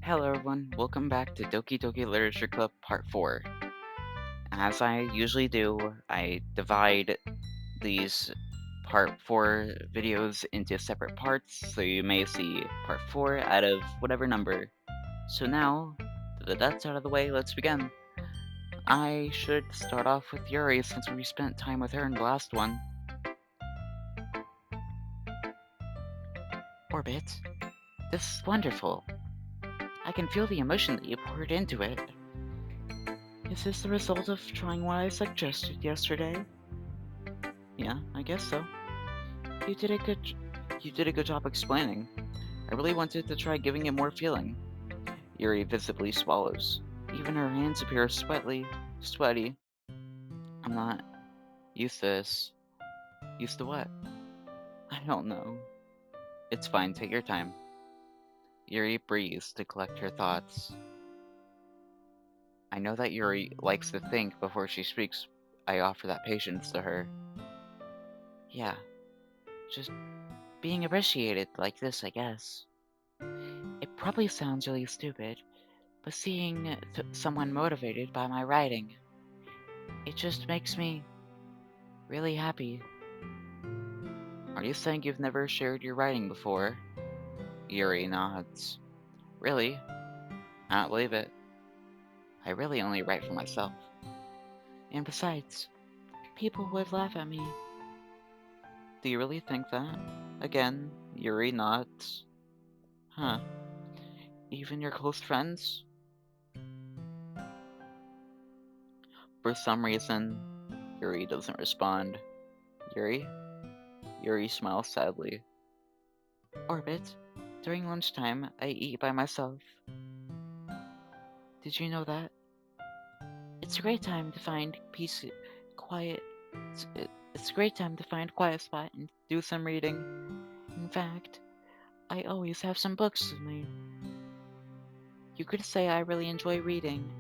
Hello everyone, welcome back to Doki-Doki Literature Club Part 4. As I usually do, I divide these Part 4 videos into separate parts, so you may see Part 4 out of whatever number. So now, that that's out of the way, let's begin. I should start off with Yuri since we spent time with her in the last one. Orbit, this is wonderful. I can feel the emotion that you poured into it. Is this the result of trying what I suggested yesterday? Yeah, I guess so. You did a good you did a good job explaining. I really wanted to try giving it more feeling. Yuri visibly swallows. Even her hands appear sweaty. I'm not used to this. Used to what? I don't know. It's fine, take your time. Yuri breathes to collect her thoughts. I know that Yuri likes to think before she speaks. I offer that patience to her. Yeah, just being appreciated like this, I guess. It probably sounds really stupid, but seeing someone motivated by my writing, it just makes me really happy. Are you saying you've never shared your writing before? Yuri nods. Really? I don't believe it. I really only write for myself. And besides, people would laugh at me. Do you really think that? Again, Yuri nods. Huh. Even your close friends? For some reason, Yuri doesn't respond. Yuri? Yuri smiles sadly. Orbit, during lunchtime, I eat by myself. Did you know that? It's a great time to find peace, quiet. It's a great time to find quiet spot and do some reading. In fact, I always have some books with me. You could say I really enjoy reading.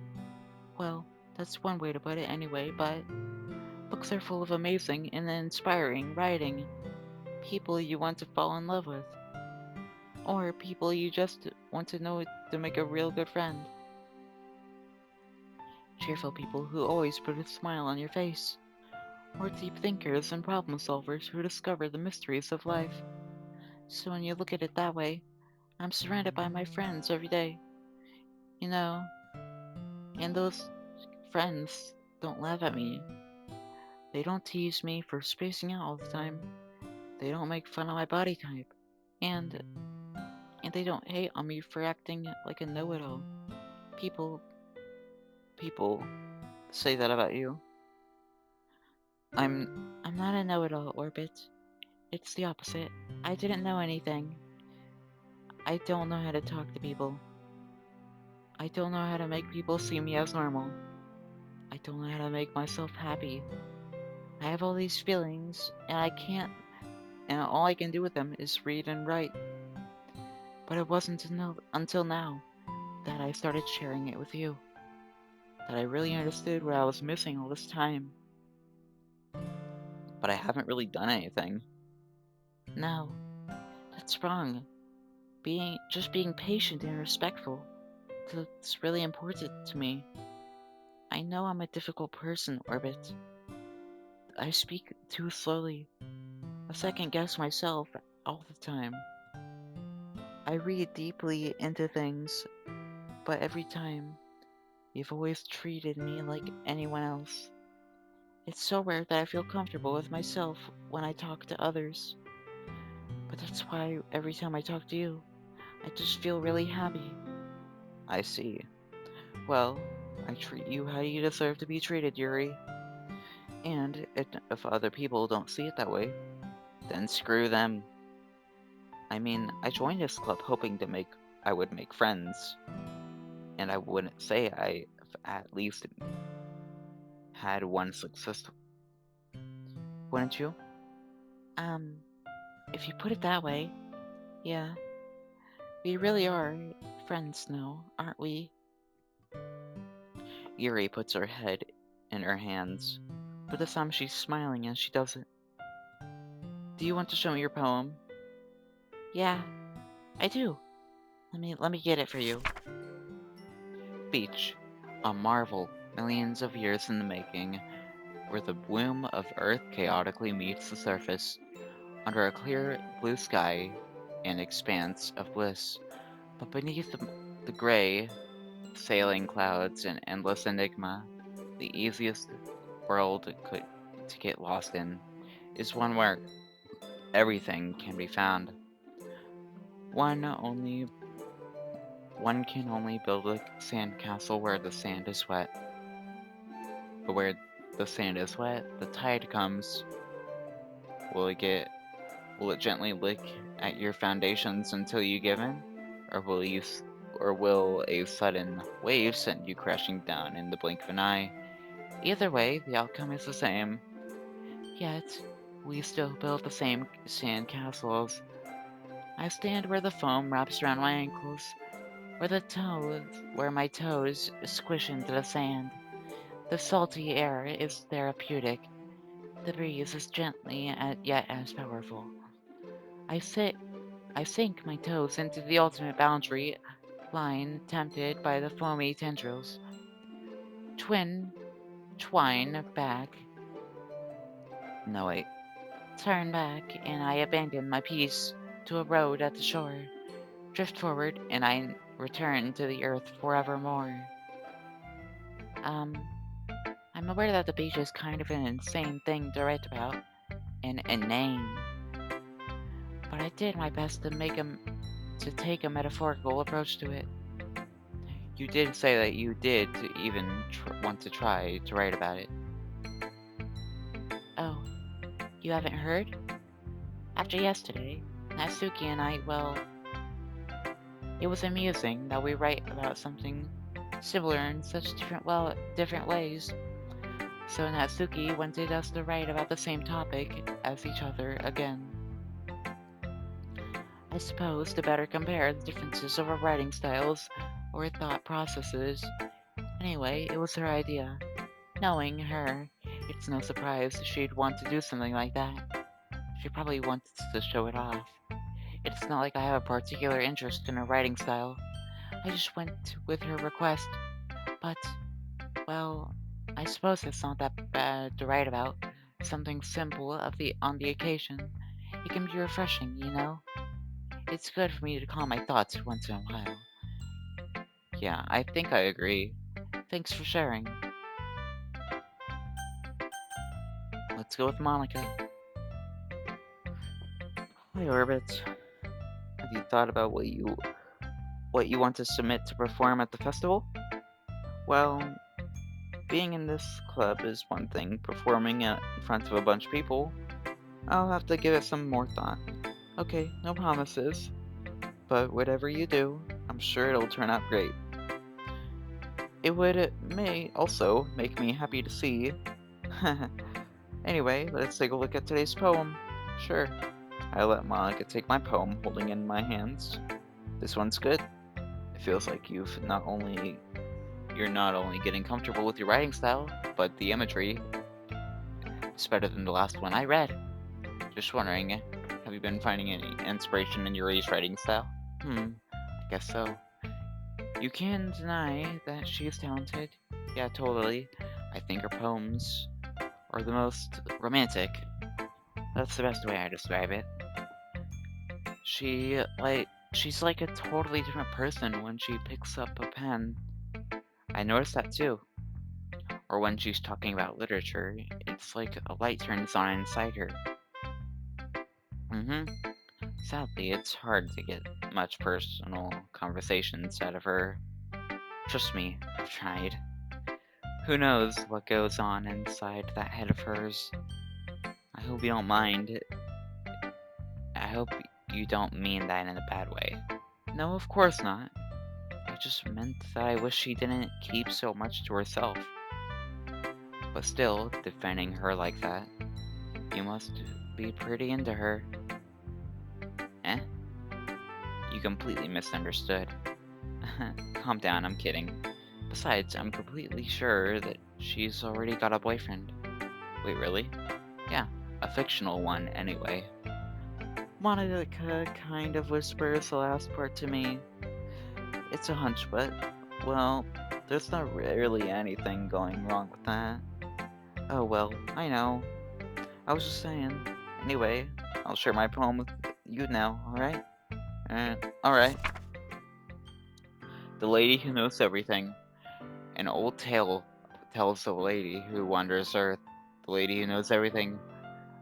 Well, that's one way to put it anyway, but books are full of amazing and inspiring writing. People you want to fall in love with. Or people you just want to know to make a real good friend. Cheerful people who always put a smile on your face. Or deep thinkers and problem solvers who discover the mysteries of life. So when you look at it that way, I'm surrounded by my friends every day. You know, and those friends don't laugh at me. They don't tease me for spacing out all the time. They don't make fun of my body type. And and they don't hate on me for acting like a know-it-all. People people say that about you. I'm not a know-it-all, Orbit. It's the opposite. I didn't know anything. I don't know how to talk to people. I don't know how to make people see me as normal. I don't know how to make myself happy. I have all these feelings, and and all I can do with them is read and write. But it wasn't until now that I started sharing it with you, that I really understood what I was missing all this time. But I haven't really done anything. No, that's wrong. Just being patient and respectful. That's really important to me. I know I'm a difficult person, Orbit. I speak too slowly. I second guess myself all the time. I read deeply into things, but every time, you've always treated me like anyone else. It's so rare that I feel comfortable with myself when I talk to others. But that's why every time I talk to you, I just feel really happy. I see. Well, I treat you how you deserve to be treated, Yuri. And if other people don't see it that way, then screw them. I mean, I joined this club hoping I would make friends, and I wouldn't say I've at least had one success, wouldn't you? Um, if you put it that way, yeah, we really are friends now, aren't we? Yuri puts her head in her hands, but this time she's smiling as she does it. Do you want to show me your poem? Yeah, I do. Let me get it for you. Beach, a marvel, millions of years in the making, where the womb of Earth chaotically meets the surface, under a clear blue sky, an expanse of bliss. But beneath the gray, sailing clouds and endless enigma, the easiest to get lost in is one where everything can be found. One only one can only build a sand castle where the sand is wet. But where the sand is wet, the tide comes. Will it get will it gently lick at your foundations until you give in? Or will a sudden wave send you crashing down in the blink of an eye? Either way, the outcome is the same. Yet, we still build the same sand castles. I stand where the foam wraps around my ankles, where my toes squish into the sand. The salty air is therapeutic. The breeze is gently yet as powerful. I sit, I sink my toes into the ultimate boundary line, tempted by the foamy tendrils. Twin, twine back. No wait. Turn back, and I abandon my piece to a road at the shore. Drift forward, and I return to the earth forevermore. Um, I'm aware that the beach is kind of an insane thing to write about, and inane, but I did my best to take a metaphorical approach to it. You did say that you did even want to try to write about it. Oh, you haven't heard? After yesterday, Natsuki and I, well, it was amusing that we write about something similar in such different ways. So Natsuki wanted us to write about the same topic as each other again. I suppose to better compare the differences of our writing styles or thought processes. Anyway, it was her idea. Knowing her, it's no surprise she'd want to do something like that. She probably wants to show it off. It's not like I have a particular interest in her writing style. I just went with her request. But, well, I suppose it's not that bad to write about. Something simple on the occasion. It can be refreshing, you know? It's good for me to calm my thoughts once in a while. Yeah, I think I agree. Thanks for sharing. Let's go with Monica. Hi, Orbit. Have you thought about what you want to submit to perform at the festival? Well, being in this club is one thing. Performing in front of a bunch of people, I'll have to give it some more thought. Okay, no promises. But whatever you do, I'm sure it'll turn out great. It may also make me happy to see. Anyway, let's take a look at today's poem. Sure, I let Monica take my poem, holding it in my hands. This one's good. It feels like you're not only getting comfortable with your writing style, but the imagery is better than the last one I read. Just wondering, have you been finding any inspiration in Yuri's writing style? I guess so. You can't deny that she's talented. Yeah, totally. I think her poems are the most romantic. That's the best way I describe it. She's like a totally different person when she picks up a pen. I noticed that too. Or when she's talking about literature, it's like a light turns on inside her. Sadly, it's hard to get much personal conversations out of her. Trust me, I've tried. Who knows what goes on inside that head of hers? I hope you don't mind. I hope you don't mean that in a bad way. No, of course not. I just meant that I wish she didn't keep so much to herself. But still, defending her like that, you must be pretty into her. Eh? You completely misunderstood. Calm down, I'm kidding. Besides, I'm completely sure that she's already got a boyfriend. Wait, really? Yeah, a fictional one, anyway. Monica kind of whispers the last part to me. It's a hunch, but, well, there's not really anything going wrong with that. Oh well, I know. I was just saying. Anyway, I'll share my poem with you now, alright? Alright. The Lady Who Knows Everything. An old tale tells of a lady who wanders Earth. The lady who knows everything.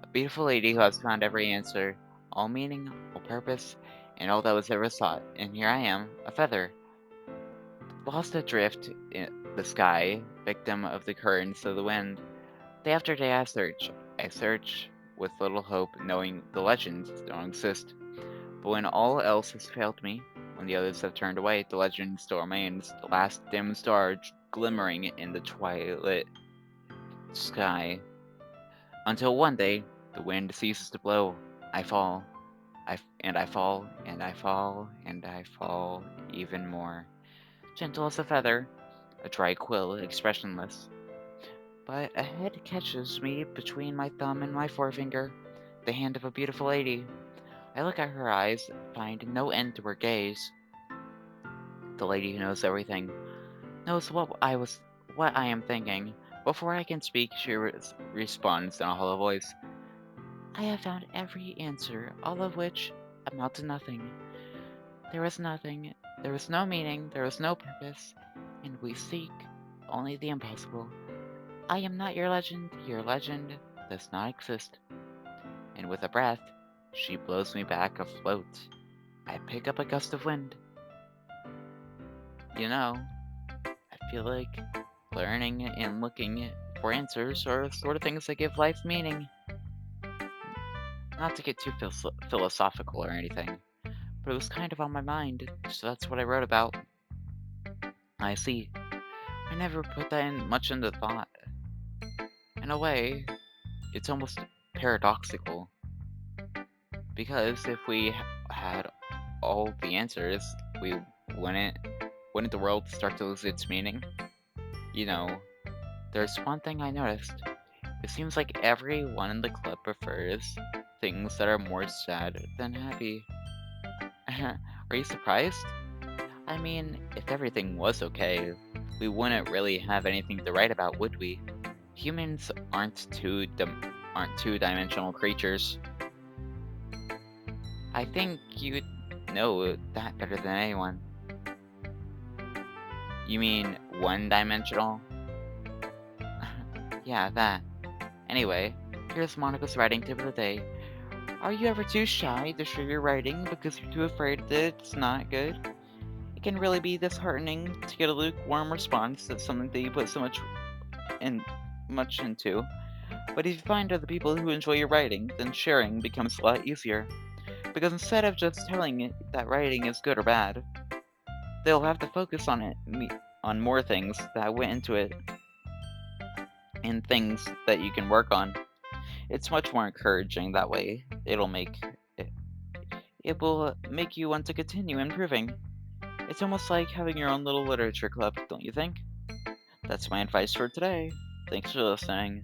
A beautiful lady who has found every answer, all meaning, all purpose, and all that was ever sought. And here I am, a feather, lost adrift in the sky, victim of the currents of the wind. Day after day I search. I search with little hope, knowing the legends don't exist. But when all else has failed me, when the others have turned away, the legend still remains, the last dim star glimmering in the twilight sky. Until one day, the wind ceases to blow. I fall. I fall, and I fall, and I fall even more. Gentle as a feather, a dry quill, expressionless. But a head catches me between my thumb and my forefinger, the hand of a beautiful lady. I look at her eyes, find no end to her gaze. The lady who knows everything knows what I am thinking. Before I can speak, she responds in a hollow voice. I have found every answer, all of which amount to nothing. There is nothing, there is no meaning, there is no purpose, and we seek only the impossible. I am not your legend does not exist. And with a breath, she blows me back afloat. I pick up a gust of wind. You know, I feel like learning and looking for answers are sort of things that give life meaning. Not to get too philosophical or anything, but it was kind of on my mind, so that's what I wrote about. I see. I never put that much into thought. In a way, it's almost paradoxical, because if we had all the answers, we wouldn't wouldn't the world start to lose its meaning? You know, there's one thing I noticed. It seems like everyone in the club prefers things that are more sad than happy. Are you surprised? I mean, if everything was okay, we wouldn't really have anything to write about, would we? Humans aren't two-dimensional creatures. I think you'd know that better than anyone. You mean one-dimensional? Yeah, that. Anyway, here's Monica's writing tip of the day. Are you ever too shy to share your writing because you're too afraid that it's not good? It can really be disheartening to get a lukewarm response to something that you put much into. But if you find other people who enjoy your writing, then sharing becomes a lot easier. Because instead of just telling it that writing is good or bad, they'll have to focus on more things that went into it and things that you can work on. It's much more encouraging that way. It, it will make you want to continue improving. It's almost like having your own little literature club, don't you think? That's my advice for today. Thanks for listening.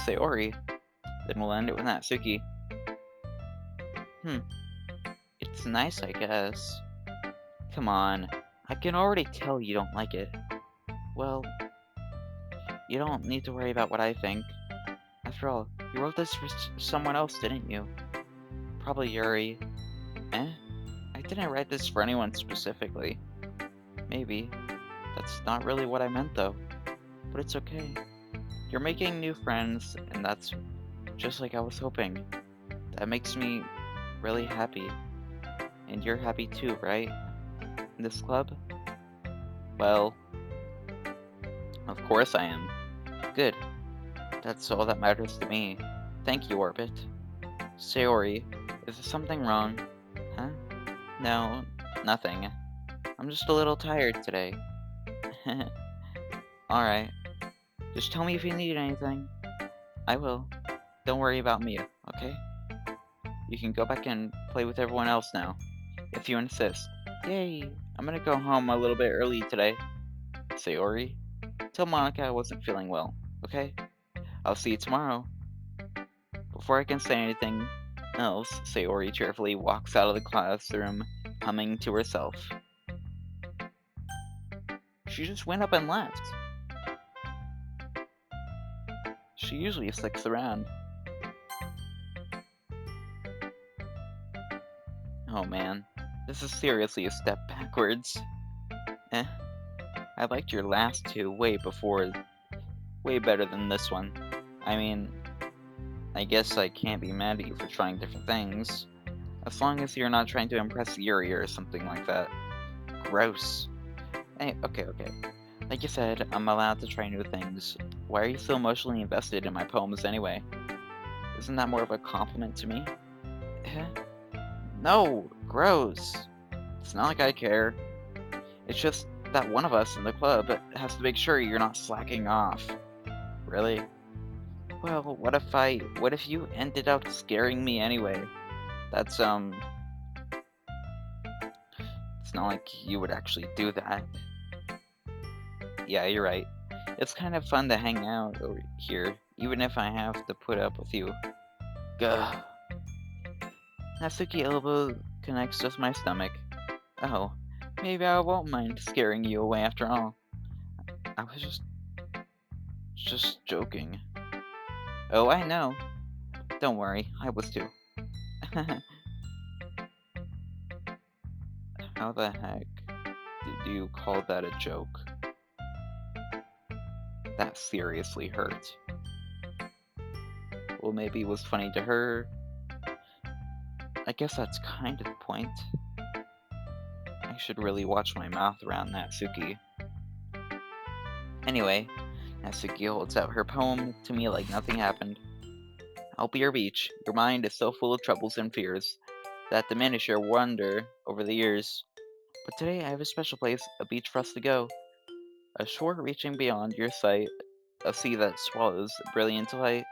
Sayori. Then we'll end it with Natsuki. It's nice, I guess. Come on. I can already tell you don't like it. Well, you don't need to worry about what I think. After all, you wrote this for someone else, didn't you? Probably Yuri. Eh? I didn't write this for anyone specifically. Maybe. That's not really what I meant, though. But it's okay. You're making new friends, and that's just like I was hoping. That makes me really happy. And you're happy too, right? In this club? Well, of course I am. Good. That's all that matters to me. Thank you, Orbit. Sayori, is there something wrong? Huh? No, nothing. I'm just a little tired today. Alright. Just tell me if you need anything. I will. Don't worry about me, okay? You can go back and play with everyone else now, if you insist. Yay! I'm gonna go home a little bit early today. Sayori, tell Monica I wasn't feeling well, okay? I'll see you tomorrow. Before I can say anything, else, Sayori cheerfully walks out of the classroom, humming to herself. She just went up and left. She usually sticks around. Oh man, this is seriously a step backwards. Eh, I liked your last two way better than this one. I mean, I guess I can't be mad at you for trying different things. As long as you're not trying to impress Yuri or something like that. Gross. Hey, okay. Like you said, I'm allowed to try new things. Why are you so emotionally invested in my poems anyway? Isn't that more of a compliment to me? Eh? No! Gross! It's not like I care. It's just that one of us in the club has to make sure you're not slacking off. Really? Well, what if you ended up scaring me anyway? That's, it's not like you would actually do that. Yeah, you're right. It's kind of fun to hang out over here, even if I have to put up with you. Gah. Natsuki elbow connects with my stomach. Oh, maybe I won't mind scaring you away after all. I was just joking. Oh, I know. Don't worry, I was too. How the heck did you call that a joke? That seriously hurt. Well, maybe it was funny to her. I guess that's kind of the point. I should really watch my mouth around Natsuki. Anyway, Natsuki holds out her poem to me like nothing happened. I'll be your beach. Your mind is so full of troubles and fears that diminish your wonder over the years. But today I have a special place, a beach for us to go. A shore reaching beyond your sight, a sea that swallows brilliant light.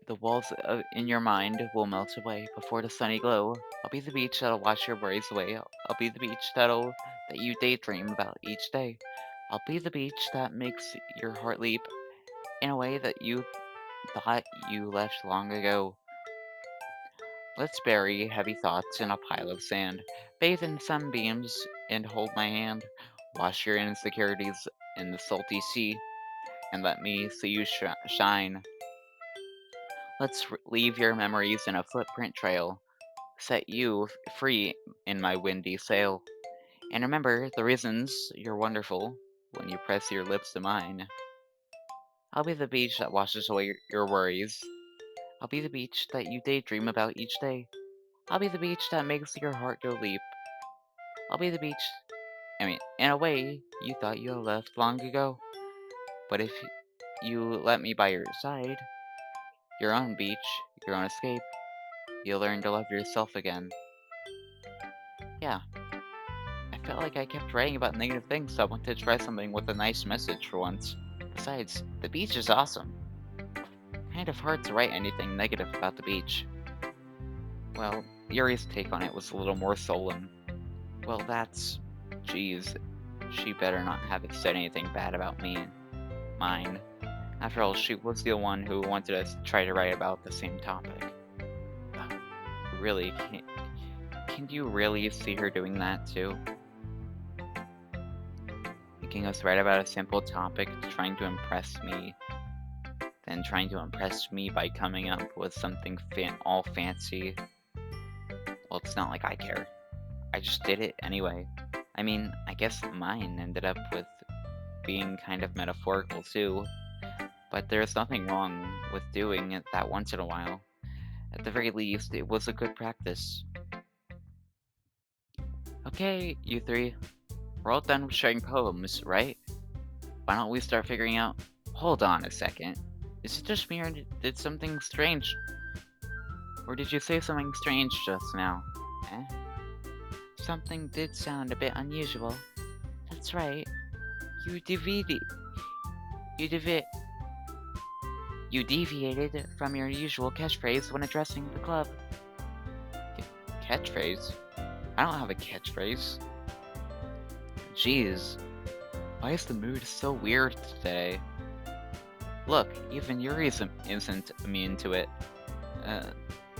The walls in your mind will melt away before the sunny glow. I'll be the beach that'll wash your worries away. I'll be the beach that you daydream about each day. I'll be the beach that makes your heart leap in a way that you thought you left long ago. Let's bury heavy thoughts in a pile of sand, bathe in sunbeams, and hold my hand. Wash your insecurities in the salty sea, and let me see you shine. Let's leave your memories in a footprint trail, set you free in my windy sail. And remember the reasons you're wonderful when you press your lips to mine. I'll be the beach that washes away your worries. I'll be the beach that you daydream about each day. I'll be the beach that makes your heart go leap. I'll be the beach, in a way you thought you had left long ago. But if you let me by your side, your own beach, your own escape, you'll learn to love yourself again. Yeah, I felt like I kept writing about negative things, so I wanted to try something with a nice message for once. Besides, the beach is awesome. Kind of hard to write anything negative about the beach. Well, Yuri's take on it was a little more solemn. Well, geez, she better not have said anything bad about mine. After all, she was the one who wanted us to try to write about the same topic. Really, can you really see her doing that too? Making us write about a simple topic, trying to impress me, then trying to impress me by coming up with something all fancy. Well, it's not like I care. I just did it anyway. I guess mine ended up with being kind of metaphorical too, but there's nothing wrong with doing it that once in a while. At the very least, it was a good practice. Okay, you three, we're all done with sharing poems, right? Why don't we start figuring out... Hold on a second. Is it just me or did something strange... Or did you say something strange just now? Eh? Something did sound a bit unusual. That's right. You deviated from your usual catchphrase when addressing the club. Catchphrase? I don't have a catchphrase. Jeez. Why is the mood so weird today? Look, even Yuri isn't immune to it. Uh,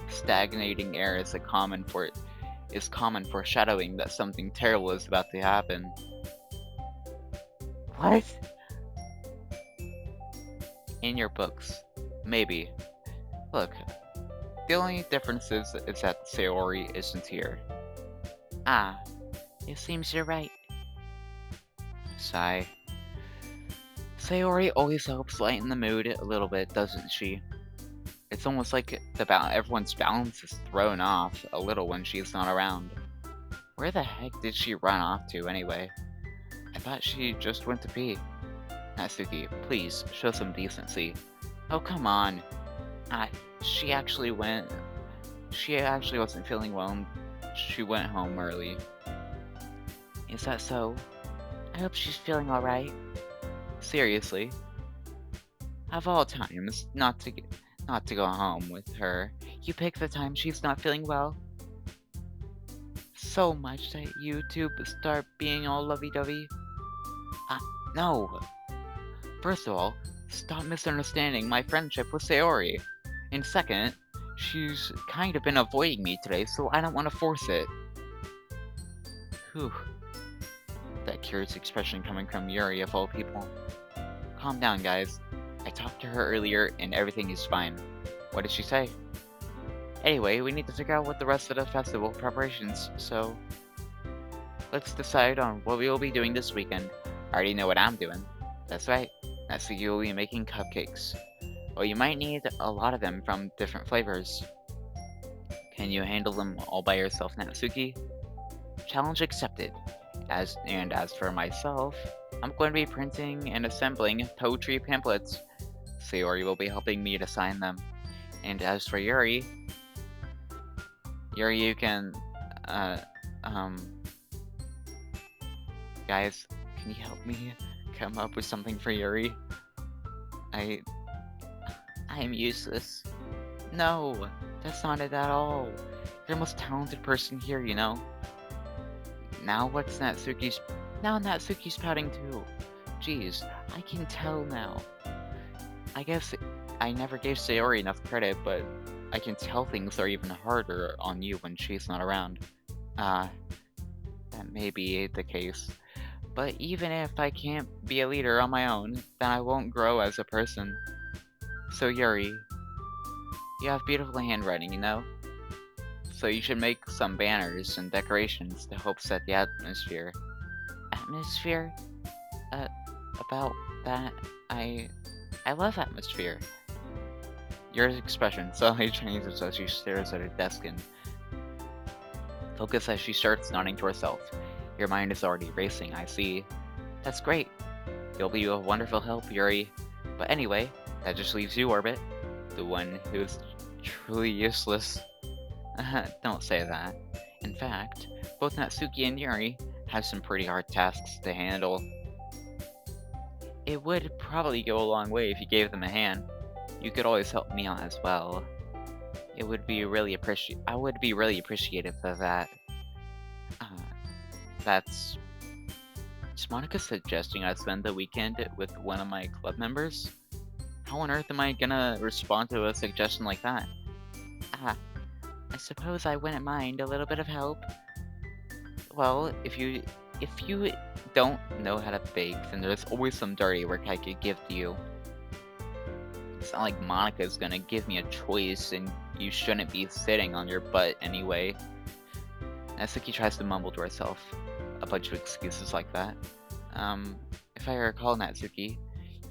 stagnating air is common foreshadowing that something terrible is about to happen. What? In your books. Maybe. Look, the only difference is that Sayori isn't here. Ah, it seems you're right. Sigh. Sayori always helps lighten the mood a little bit, doesn't she? It's almost like everyone's balance is thrown off a little when she's not around. Where the heck did she run off to anyway? I thought she just went to pee. Natsuki, please, show some decency. Oh, come on. Uh, she actually went... She actually wasn't feeling well and she went home early. Is that so? I hope she's feeling alright. Seriously? Of all times, not to go home with her, you pick the time she's not feeling well. So much that you two start being all lovey-dovey. No. First of all, stop misunderstanding my friendship with Sayori. And second, she's kind of been avoiding me today, so I don't want to force it. Whew. That curious expression coming from Yuri of all people. Calm down, guys. I talked to her earlier and everything is fine. What did she say? Anyway, we need to figure out what the rest of the festival preparations, so... Let's decide on what we will be doing this weekend. I already know what I'm doing. That's right. Natsuki will be making cupcakes. Well, you might need a lot of them from different flavors. Can you handle them all by yourself, Natsuki? Challenge accepted. As for myself, I'm going to be printing and assembling poetry pamphlets. Sayori will be helping me to sign them. And as for Yuri, you can, guys, can you help me come up with something for Yuri? I'm useless. No, that's not it at all. You're the most talented person here, you know? Now Natsuki's pouting too. Jeez, I can tell now. I guess I never gave Sayori enough credit, but I can tell things are even harder on you when she's not around. That may be the case. But even if I can't be a leader on my own, then I won't grow as a person. So Yuri, you have beautiful handwriting, you know? So you should make some banners and decorations to help set the atmosphere. Atmosphere? About that, I love atmosphere. Your expression suddenly changes as she stares at her desk and focus as she starts nodding to herself. Your mind is already racing, I see. That's great. You'll be a wonderful help, Yuri. But anyway, that just leaves you, Orbit. The one who's truly useless. Don't say that. In fact, both Natsuki and Yuri have some pretty hard tasks to handle. It would probably go a long way if you gave them a hand. You could always help me out as well. I would be really appreciative of that. That's... Is Monica suggesting I spend the weekend with one of my club members? How on earth am I gonna respond to a suggestion like that? I suppose I wouldn't mind a little bit of help. Well, if you don't know how to bake, then there's always some dirty work I could give to you. It's not like Monica's gonna give me a choice and you shouldn't be sitting on your butt anyway. Natsuki tries to mumble to herself. A bunch of excuses like that. If I recall, Natsuki,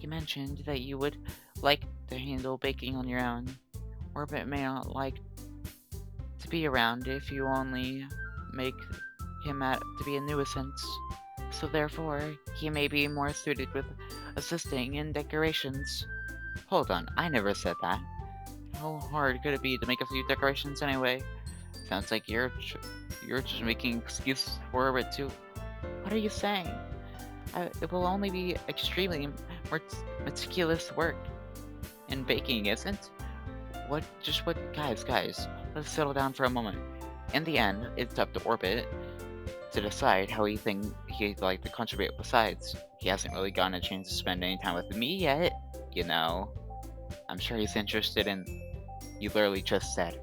you mentioned that you would like to handle baking on your own. Orbit may not like to be around if you only make him out to be a nuisance. So therefore, he may be more suited with assisting in decorations. Hold on, I never said that. How hard could it be to make a few decorations anyway? Sounds like you're just making excuses for it too. What are you saying? It will only be extremely meticulous work. And baking isn't? Guys, let's settle down for a moment. In the end, it's up to Orbit to decide how he'd like to contribute. Besides, he hasn't really gotten a chance to spend any time with me yet, you know. I'm sure he's interested in, You literally just said,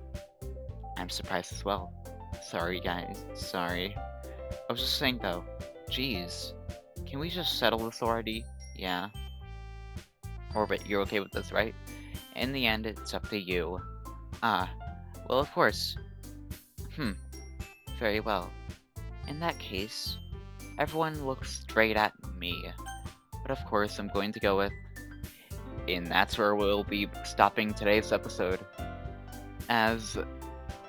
I'm surprised as well. Sorry, guys. Sorry. I was just saying, though. Jeez. Can we just settle this already? Yeah. Orbit, you're okay with this, right? In the end, it's up to you. Ah. Well, of course. Very well. In that case, everyone looks straight at me. But of course, I'm going to go with... And that's where we'll be stopping today's episode. As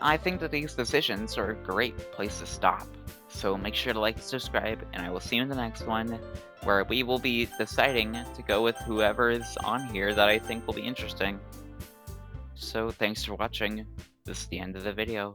I think that these decisions are a great place to stop. So make sure to like and subscribe, and I will see you in the next one, where we will be deciding to go with whoever is on here that I think will be interesting. So thanks for watching. This is the end of the video.